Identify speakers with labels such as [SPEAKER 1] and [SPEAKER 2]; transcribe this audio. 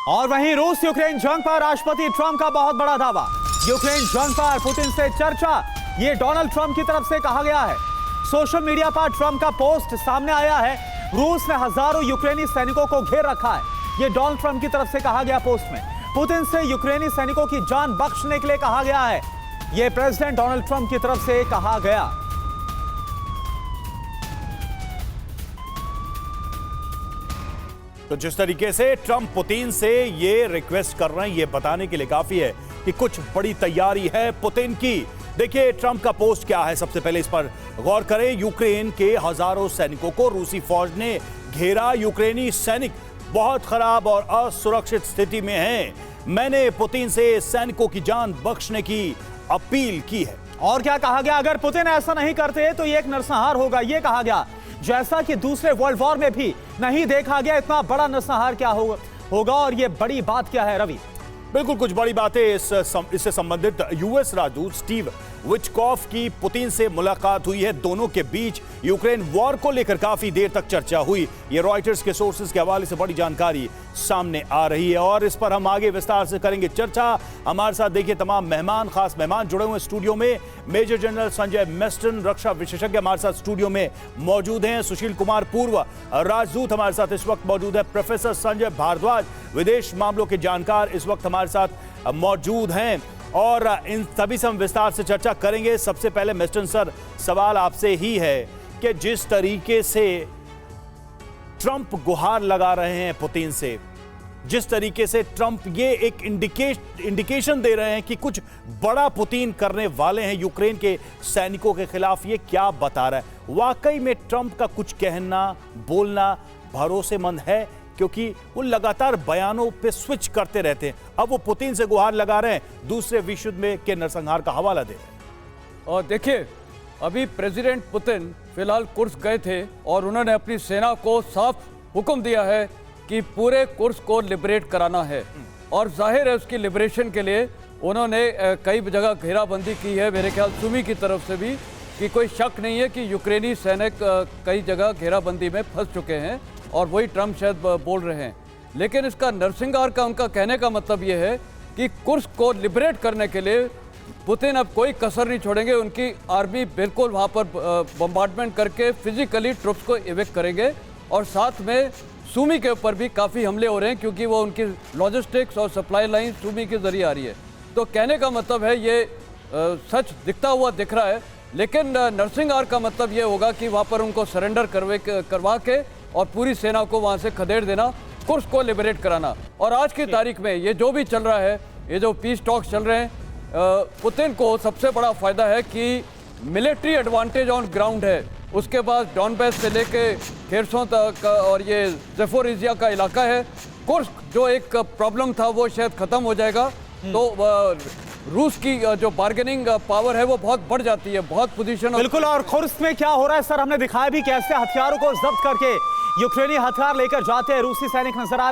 [SPEAKER 1] और वहीं रूस यूक्रेन जंग पर राष्ट्रपति ट्रंप का बहुत बड़ा दावा। यूक्रेन जंग पर पुतिन से चर्चा, ये डोनाल्ड ट्रंप की तरफ से कहा गया है। सोशल मीडिया पर ट्रंप का पोस्ट सामने आया है। रूस ने हजारों यूक्रेनी सैनिकों को घेर रखा है, ये डोनाल्ड ट्रंप की तरफ से कहा गया पोस्ट में। पुतिन से यूक्रेनी सैनिकों की जान बख्शने के लिए कहा गया है, यह प्रेसिडेंट डोनाल्ड ट्रंप की तरफ से कहा गया।
[SPEAKER 2] तो जिस तरीके से ट्रंप पुतिन से ये रिक्वेस्ट कर रहे हैं, ये बताने के लिए काफी है कि कुछ बड़ी तैयारी है पुतिन की। देखिए ट्रंप का पोस्ट क्या है, सबसे पहले इस पर गौर करें। यूक्रेन के हजारों सैनिकों को रूसी फौज ने घेरा। यूक्रेनी सैनिक बहुत खराब और असुरक्षित स्थिति में हैं। मैंने पुतिन से सैनिकों की जान बख्शने की अपील की है।
[SPEAKER 1] और क्या कहा गया, अगर पुतिन ऐसा नहीं करते तो ये एक नरसंहार होगा, ये कहा गया। जैसा कि दूसरे वर्ल्ड वॉर में भी नहीं देखा गया इतना बड़ा नरसंहार क्या होगा। और ये बड़ी बात क्या है रवि?
[SPEAKER 2] बिल्कुल कुछ बड़ी बातें इससे संबंधित यूएस राजदूत स्टीव विटकॉफ की पुतिन से मुलाकात हुई है। दोनों के बीच यूक्रेन वॉर को लेकर काफी देर तक चर्चा हुई। ये रॉयटर्स के सोर्सेज के हवाले से बड़ी जानकारी सामने आ रही है और इस पर हम आगे विस्तार से करेंगे चर्चा। हमारे साथ देखिए तमाम मेहमान, खास मेहमान जुड़े हुए स्टूडियो में। मेजर जनरल संजय मेस्टन, रक्षा विशेषज्ञ हमारे साथ स्टूडियो में मौजूद हैं। सुशील कुमार, पूर्व राजदूत हमारे साथ इस वक्त मौजूद है। प्रोफेसर संजय भारद्वाज, विदेश मामलों के जानकार, इस वक्त हमारे साथ मौजूद हैं और इन सभी से हम विस्तार से चर्चा करेंगे। सबसे पहले मेस्टन सर, सवाल आपसे ही है कि जिस तरीके से ट्रंप गुहार लगा रहे हैं पुतिन से, जिस तरीके से ट्रंप ये एक इंडिकेशन दे रहे हैं कि कुछ बड़ा पुतिन करने वाले हैं यूक्रेन के सैनिकों के खिलाफ, ये क्या बता रहा है? वाकई में ट्रंप का कुछ कहना, बोलना भरोसेमंद है? क्योंकि वो लगातार बयानों पे स्विच करते रहते हैं। अब वो पुतिन से गुहार लगा रहे हैं, दूसरे विश्व युद्ध में के नरसंहार का हवाला दे रहे हैं।
[SPEAKER 3] और देखिए, अभी प्रेसिडेंट पुतिन फिलहाल कुर्स्क गए थे और उन्होंने अपनी सेना को साफ हुक्म दिया है कि पूरे कुर्स्क को लिबरेट कराना है। और जाहिर है उसकी लिबरेशन के लिए उन्होंने कई जगह घेराबंदी की है। मेरे ख्याल सुमी की तरफ से भी, कि कोई शक नहीं है कि यूक्रेनी सैनिक कई जगह घेराबंदी में फंस चुके हैं और वही ट्रंप शायद बोल रहे हैं। लेकिन इसका नरसंहार का उनका कहने का मतलब ये है कि कुर्स्क को लिबरेट करने के लिए पुतिन अब कोई कसर नहीं छोड़ेंगे। उनकी आर्मी बिल्कुल वहाँ पर बम्बार्डमेंट करके फिजिकली ट्रुप्स को इवेक्ट करेंगे। और साथ में सुमी के ऊपर भी काफ़ी हमले हो रहे हैं, क्योंकि वो उनकी लॉजिस्टिक्स और सप्लाई लाइन सुमी के जरिए आ रही है। तो कहने का मतलब है ये सच दिखता हुआ दिख रहा है। लेकिन नरसंहार का मतलब ये होगा कि वहाँ पर उनको सरेंडर करवा के और पूरी सेना को वहाँ से खदेड़ देना, कुर्स्क को लिबरेट कराना। और आज की तारीख में ये जो भी चल रहा है, ये जो पीस टॉक्स चल रहे हैं, पुतिन को सबसे बड़ा फायदा है कि मिलिट्री एडवांटेज ऑन ग्राउंड है। उसके बाद डॉनबैस से लेके खेरसों तक और ये ज़ेपोरिजिया का इलाका है। कुर्स्क जो एक प्रॉब्लम था वो शायद खत्म हो जाएगा। तो रूस की जो बार्गेनिंग पावर है वो बहुत बढ़ जाती है, बहुत पोजीशन।
[SPEAKER 1] बिल्कुल। और कुर्स्क में क्या हो रहा है सर, हमने दिखाया भी कैसे हथियारों को जब्त करके यूक्रेनी हथियार लेकर जाते हैं रूसी सैनिक नजर आ रहे हैं।